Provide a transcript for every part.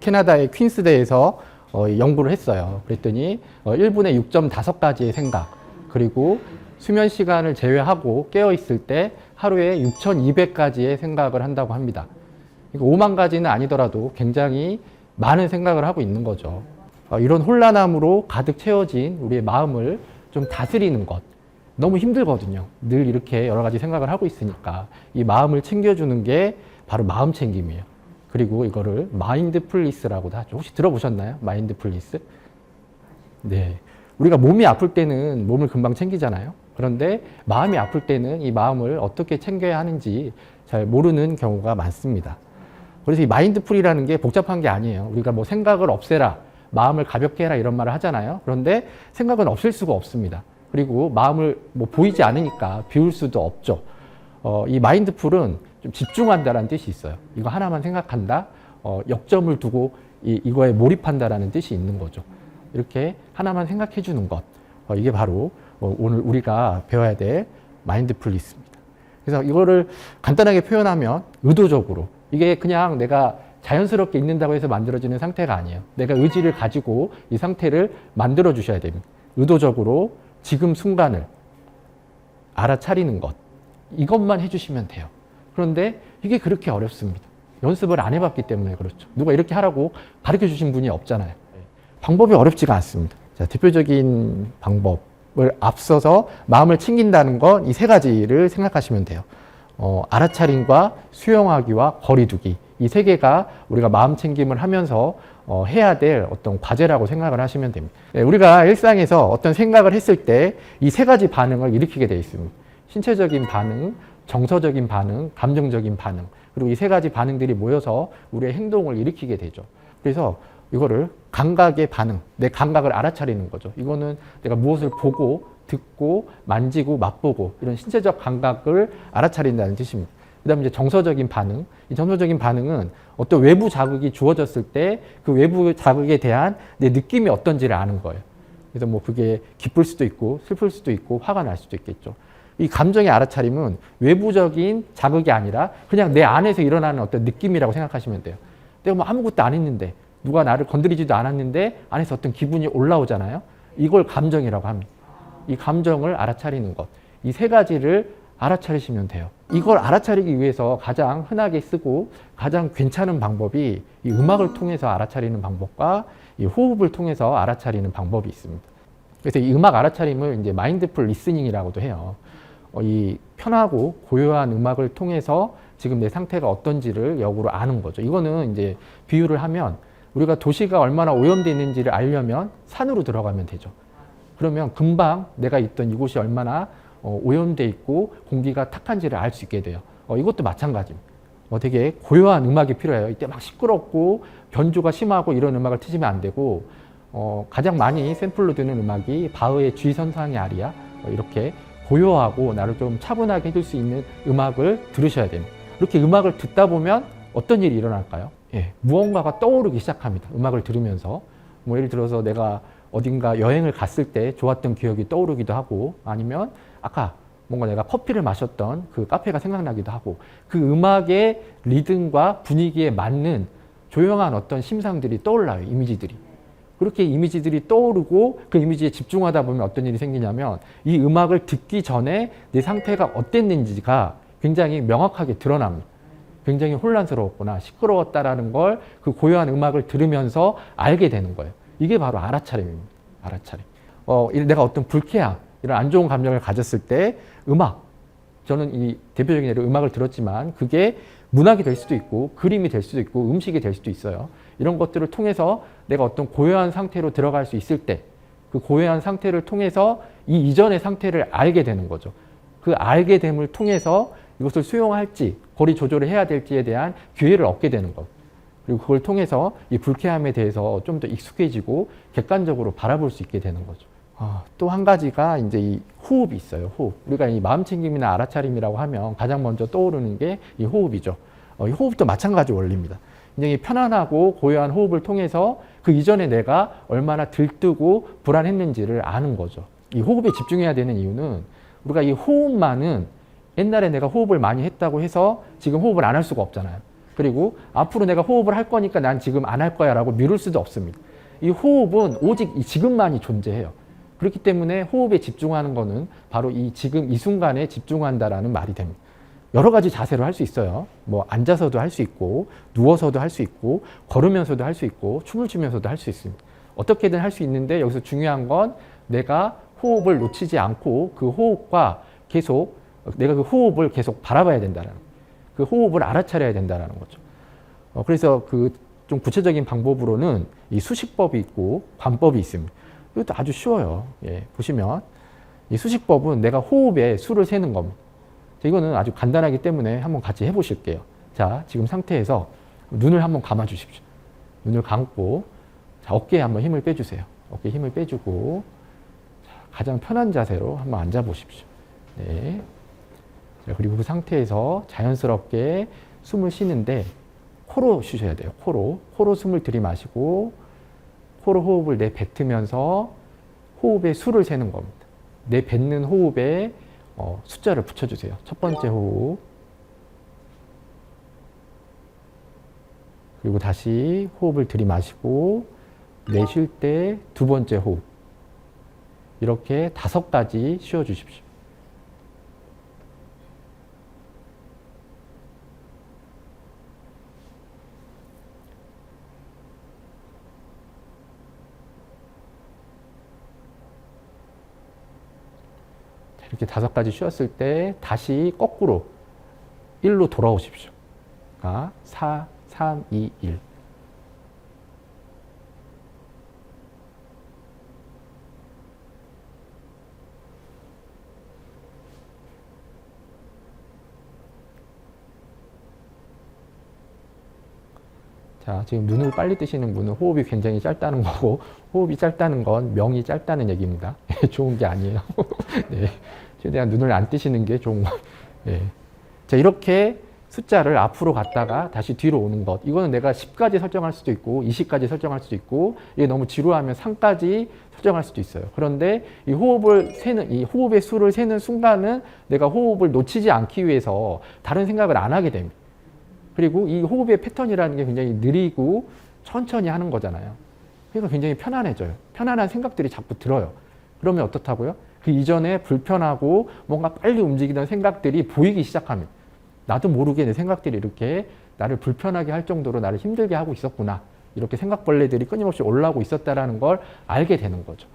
캐나다의 퀸스대에서 연구를 했어요. 그랬더니 1분에 6.5가지의 생각, 그리고 수면 시간을 제외하고 깨어 있을 때 하루에 6,200가지의 생각을 한다고 합니다. 5만 가지는 아니더라도 굉장히 많은 생각을 하고 있는 거죠. 이런 혼란함으로 가득 채워진 우리의 마음을 좀 다스리는 것, 너무 힘들거든요. 늘 이렇게 여러 가지 생각을 하고 있으니까 이 마음을 챙겨주는 게 바로 마음 챙김이에요. 그리고 이거를 마인드풀리스라고도 하죠. 혹시 들어보셨나요? 마인드풀리스? 네. 우리가 몸이 아플 때는 몸을 금방 챙기잖아요. 그런데 마음이 아플 때는 이 마음을 어떻게 챙겨야 하는지 잘 모르는 경우가 많습니다. 그래서 이 마인드풀이라는 게 복잡한 게 아니에요. 우리가 뭐 생각을 없애라, 마음을 가볍게 해라 이런 말을 하잖아요. 그런데 생각은 없앨 수가 없습니다. 그리고 마음을 뭐 보이지 않으니까 비울 수도 없죠. 이 마인드풀은 좀 집중한다라는 뜻이 있어요. 이거 하나만 생각한다, 역점을 두고 이거에 몰입한다라는 뜻이 있는 거죠. 이렇게 하나만 생각해 주는 것, 이게 바로 오늘 우리가 배워야 될 마인드풀리스입니다. 그래서 이거를 간단하게 표현하면 의도적으로, 이게 그냥 내가 자연스럽게 있는다고 해서 만들어지는 상태가 아니에요. 내가 의지를 가지고 이 상태를 만들어 주셔야 됩니다. 의도적으로 지금 순간을 알아차리는 것, 이것만 해주시면 돼요. 그런데 이게 그렇게 어렵습니다. 연습을 안 해봤기 때문에 그렇죠. 누가 이렇게 하라고 가르쳐 주신 분이 없잖아요. 방법이 어렵지가 않습니다. 자, 대표적인 방법을 앞서서 마음을 챙긴다는 건 이 세 가지를 생각하시면 돼요. 알아차림과 수용하기와 거리두기, 이 세 개가 우리가 마음 챙김을 하면서 해야 될 어떤 과제라고 생각을 하시면 됩니다. 네, 우리가 일상에서 어떤 생각을 했을 때 이 세 가지 반응을 일으키게 되어 있습니다. 신체적인 반응, 정서적인 반응, 감정적인 반응, 그리고 이 세 가지 반응들이 모여서 우리의 행동을 일으키게 되죠. 그래서 이거를 감각의 반응, 내 감각을 알아차리는 거죠. 이거는 내가 무엇을 보고, 듣고, 만지고, 맛보고, 이런 신체적 감각을 알아차린다는 뜻입니다. 그 다음에 이제 정서적인 반응. 이 정서적인 반응은 어떤 외부 자극이 주어졌을 때 그 외부 자극에 대한 내 느낌이 어떤지를 아는 거예요. 그래서 뭐 그게 기쁠 수도 있고, 슬플 수도 있고, 화가 날 수도 있겠죠. 이 감정의 알아차림은 외부적인 자극이 아니라 그냥 내 안에서 일어나는 어떤 느낌이라고 생각하시면 돼요. 내가 뭐 아무것도 안 했는데, 누가 나를 건드리지도 않았는데 안에서 어떤 기분이 올라오잖아요. 이걸 감정이라고 합니다. 이 감정을 알아차리는 것, 이 세 가지를 알아차리시면 돼요. 이걸 알아차리기 위해서 가장 흔하게 쓰고 가장 괜찮은 방법이 이 음악을 통해서 알아차리는 방법과 이 호흡을 통해서 알아차리는 방법이 있습니다. 그래서 이 음악 알아차림을 이제 마인드풀 리스닝이라고도 해요. 이 편하고 고요한 음악을 통해서 지금 내 상태가 어떤지를 역으로 아는 거죠. 이거는 이제 비유를 하면 우리가 도시가 얼마나 오염되어 있는지를 알려면 산으로 들어가면 되죠. 그러면 금방 내가 있던 이곳이 얼마나 오염되어 있고 공기가 탁한지를 알 수 있게 돼요. 이것도 마찬가지입니다. 되게 고요한 음악이 필요해요. 이때 막 시끄럽고 변조가 심하고 이런 음악을 트시면 안 되고, 가장 많이 샘플로 듣는 음악이 바흐의 G선상의 아리아, 이렇게 고요하고 나를 좀 차분하게 해줄 수 있는 음악을 들으셔야 됩니다. 이렇게 음악을 듣다 보면 어떤 일이 일어날까요? 예, 무언가가 떠오르기 시작합니다. 음악을 들으면서. 뭐 예를 들어서 내가 어딘가 여행을 갔을 때 좋았던 기억이 떠오르기도 하고, 아니면 아까 뭔가 내가 커피를 마셨던 그 카페가 생각나기도 하고, 그 음악의 리듬과 분위기에 맞는 조용한 어떤 심상들이 떠올라요. 이미지들이. 그렇게 이미지들이 떠오르고 그 이미지에 집중하다 보면 어떤 일이 생기냐면 이 음악을 듣기 전에 내 상태가 어땠는지가 굉장히 명확하게 드러납니다. 굉장히 혼란스러웠구나, 시끄러웠다라는 걸 그 고요한 음악을 들으면서 알게 되는 거예요. 이게 바로 알아차림입니다. 알아차림. 내가 어떤 불쾌함, 이런 안 좋은 감정을 가졌을 때 음악, 저는 이 대표적인 예로 음악을 들었지만 그게 문학이 될 수도 있고 그림이 될 수도 있고 음식이 될 수도 있어요. 이런 것들을 통해서 내가 어떤 고요한 상태로 들어갈 수 있을 때 그 고요한 상태를 통해서 이 이전의 상태를 알게 되는 거죠. 그 알게 됨을 통해서 이것을 수용할지 거리 조절을 해야 될지에 대한 기회를 얻게 되는 것. 그리고 그걸 통해서 이 불쾌함에 대해서 좀 더 익숙해지고 객관적으로 바라볼 수 있게 되는 거죠. 또 한 가지가 이제 이 호흡이 있어요. 호흡. 우리가 이 마음챙김이나 알아차림이라고 하면 가장 먼저 떠오르는 게 이 호흡이죠. 이 호흡도 마찬가지 원리입니다. 굉장히 편안하고 고요한 호흡을 통해서 그 이전에 내가 얼마나 들뜨고 불안했는지를 아는 거죠. 이 호흡에 집중해야 되는 이유는 우리가 이 호흡만은 옛날에 내가 호흡을 많이 했다고 해서 지금 호흡을 안 할 수가 없잖아요. 그리고 앞으로 내가 호흡을 할 거니까 난 지금 안 할 거야 라고 미룰 수도 없습니다. 이 호흡은 오직 이 지금만이 존재해요. 그렇기 때문에 호흡에 집중하는 거는 바로 이 지금 이 순간에 집중한다라는 말이 됩니다. 여러 가지 자세로 할 수 있어요. 뭐 앉아서도 할 수 있고 누워서도 할 수 있고 걸으면서도 할 수 있고 춤을 추면서도 할 수 있습니다. 어떻게든 할 수 있는데 여기서 중요한 건 내가 호흡을 놓치지 않고 그 호흡과 계속 내가 그 호흡을 계속 바라봐야 된다는 그 호흡을 알아차려야 된다는 거죠. 그래서 그 좀 구체적인 방법으로는 이 수식법이 있고 관법이 있습니다. 이것도 아주 쉬워요. 예, 보시면 이 수식법은 내가 호흡에 수를 세는 겁니다. 이거는 아주 간단하기 때문에 한번 같이 해보실게요. 자, 지금 상태에서 눈을 한번 감아 주십시오. 눈을 감고 자, 어깨에 한번 힘을 빼주세요. 어깨에 힘을 빼주고 자, 가장 편한 자세로 한번 앉아 보십시오. 네. 자, 그리고 그 상태에서 자연스럽게 숨을 쉬는데 코로 쉬셔야 돼요. 코로 숨을 들이마시고 코로 호흡을 내뱉으면서 호흡에 수를 세는 겁니다. 내뱉는 호흡에 숫자를 붙여주세요. 첫 번째 호흡. 그리고 다시 호흡을 들이마시고 내쉴 때 두 번째 호흡. 이렇게 5가지 쉬어주십시오. 이렇게 5가지 쉬었을 때 다시 거꾸로 1로 돌아오십시오. 4, 3, 2, 1. 자, 지금 눈을 빨리 뜨시는 분은 호흡이 굉장히 짧다는 거고, 호흡이 짧다는 건 명이 짧다는 얘기입니다. 좋은 게 아니에요. 네. 최대한 눈을 안 뜨시는 게 좋은 거. 네. 자, 이렇게 숫자를 앞으로 갔다가 다시 뒤로 오는 것. 이거는 내가 10까지 설정할 수도 있고, 20까지 설정할 수도 있고, 이게 너무 지루하면 3까지 설정할 수도 있어요. 그런데 이 호흡을 세는, 이 호흡의 수를 세는 순간은 내가 호흡을 놓치지 않기 위해서 다른 생각을 안 하게 됩니다. 그리고 이 호흡의 패턴이라는 게 굉장히 느리고 천천히 하는 거잖아요. 그러니까 굉장히 편안해져요. 편안한 생각들이 자꾸 들어요. 그러면 어떻다고요? 그 이전에 불편하고 뭔가 빨리 움직이던 생각들이 보이기 시작합니다. 나도 모르게 내 생각들이 이렇게 나를 불편하게 할 정도로 나를 힘들게 하고 있었구나. 이렇게 생각벌레들이 끊임없이 올라오고 있었다는 걸 알게 되는 거죠.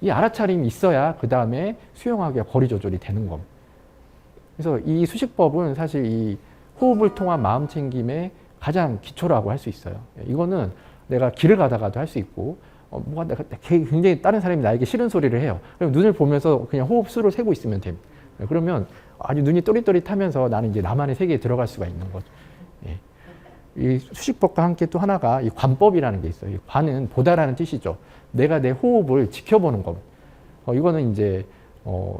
이 알아차림이 있어야 그 다음에 수용하기가 거리 조절이 되는 겁니다. 그래서 이 수식법은 사실 이 호흡을 통한 마음 챙김의 가장 기초라고 할 수 있어요. 이거는 내가 길을 가다가도 할 수 있고, 뭔가 내가 굉장히 다른 사람이 나에게 싫은 소리를 해요. 그럼 눈을 보면서 그냥 호흡 수를 세고 있으면 됩니다. 그러면 아주 눈이 또릿또릿하면서 나는 이제 나만의 세계에 들어갈 수가 있는 거죠. 예. 이 수식법과 함께 또 하나가 이 관법이라는 게 있어요. 이 관은 보다라는 뜻이죠. 내가 내 호흡을 지켜보는 겁니다. 이거는 이제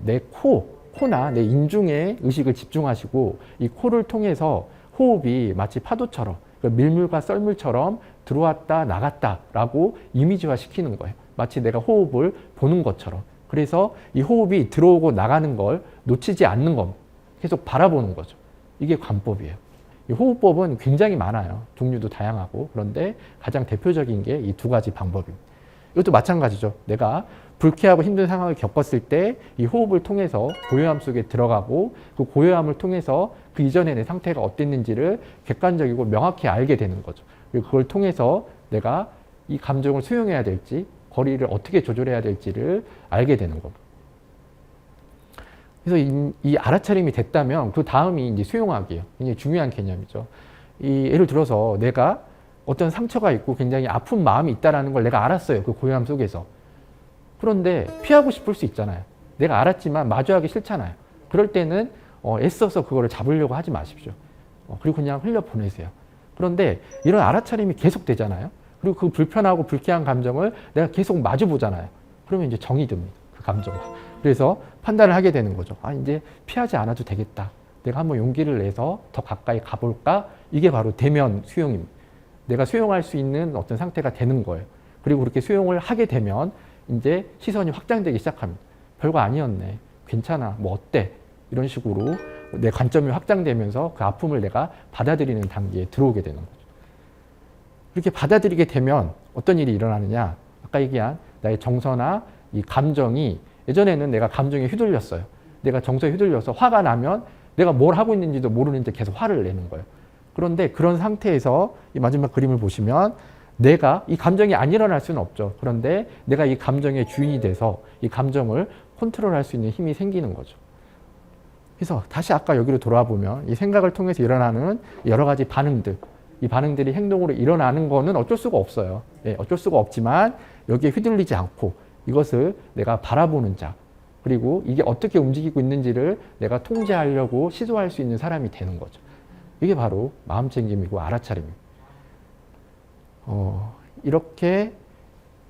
내 코나 내 인중에 의식을 집중하시고 이 코를 통해서 호흡이 마치 파도처럼 밀물과 썰물처럼 들어왔다 나갔다라고 이미지화 시키는 거예요. 마치 내가 호흡을 보는 것처럼. 그래서 이 호흡이 들어오고 나가는 걸 놓치지 않는 겁니다. 계속 바라보는 거죠. 이게 관법이에요. 이 호흡법은 굉장히 많아요. 종류도 다양하고. 그런데 가장 대표적인 게 이 2가지 방법입니다. 이것도 마찬가지죠. 내가 불쾌하고 힘든 상황을 겪었을 때 이 호흡을 통해서 고요함 속에 들어가고 그 고요함을 통해서 그 이전에 내 상태가 어땠는지를 객관적이고 명확히 알게 되는 거죠. 그리고 그걸 통해서 내가 이 감정을 수용해야 될지 거리를 어떻게 조절해야 될지를 알게 되는 겁니다. 그래서 이 알아차림이 됐다면 그 다음이 이제 수용하기예요. 굉장히 중요한 개념이죠. 예를 들어서 내가 어떤 상처가 있고 굉장히 아픈 마음이 있다는 걸 내가 알았어요. 그 고요함 속에서. 그런데 피하고 싶을 수 있잖아요. 내가 알았지만 마주하기 싫잖아요. 그럴 때는 애써서 그거를 잡으려고 하지 마십시오. 그리고 그냥 흘려보내세요. 그런데 이런 알아차림이 계속 되잖아요. 그리고 그 불편하고 불쾌한 감정을 내가 계속 마주보잖아요. 그러면 이제 정이 듭니다. 그 감정을. 그래서 판단을 하게 되는 거죠. 이제 피하지 않아도 되겠다. 내가 한번 용기를 내서 더 가까이 가볼까? 이게 바로 대면 수용입니다. 내가 수용할 수 있는 어떤 상태가 되는 거예요. 그리고 그렇게 수용을 하게 되면 이제 시선이 확장되기 시작합니다. 별거 아니었네. 괜찮아. 뭐 어때? 이런 식으로 내 관점이 확장되면서 그 아픔을 내가 받아들이는 단계에 들어오게 되는 거죠. 이렇게 받아들이게 되면 어떤 일이 일어나느냐? 아까 얘기한 나의 정서나 이 감정이 예전에는 내가 감정에 휘둘렸어요. 내가 정서에 휘둘려서 화가 나면 내가 뭘 하고 있는지도 모르는데 계속 화를 내는 거예요. 그런데 그런 상태에서 이 마지막 그림을 보시면 내가 이 감정이 안 일어날 수는 없죠. 그런데 내가 이 감정의 주인이 돼서 이 감정을 컨트롤할 수 있는 힘이 생기는 거죠. 그래서 다시 아까 여기로 돌아와 보면 이 생각을 통해서 일어나는 여러 가지 반응들, 이 반응들이 행동으로 일어나는 거는 어쩔 수가 없어요. 예, 어쩔 수가 없지만 여기에 휘둘리지 않고 이것을 내가 바라보는 자, 그리고 이게 어떻게 움직이고 있는지를 내가 통제하려고 시도할 수 있는 사람이 되는 거죠. 이게 바로 마음챙김이고 알아차림입니다. 이렇게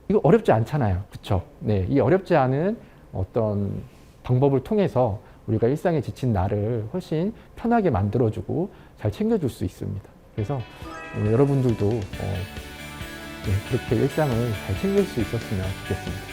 이거 어렵지 않잖아요. 그렇죠? 네, 이 어렵지 않은 어떤 방법을 통해서 우리가 일상에 지친 나를 훨씬 편하게 만들어주고 잘 챙겨줄 수 있습니다. 그래서 여러분들도 네, 그렇게 일상을 잘 챙길 수 있었으면 좋겠습니다.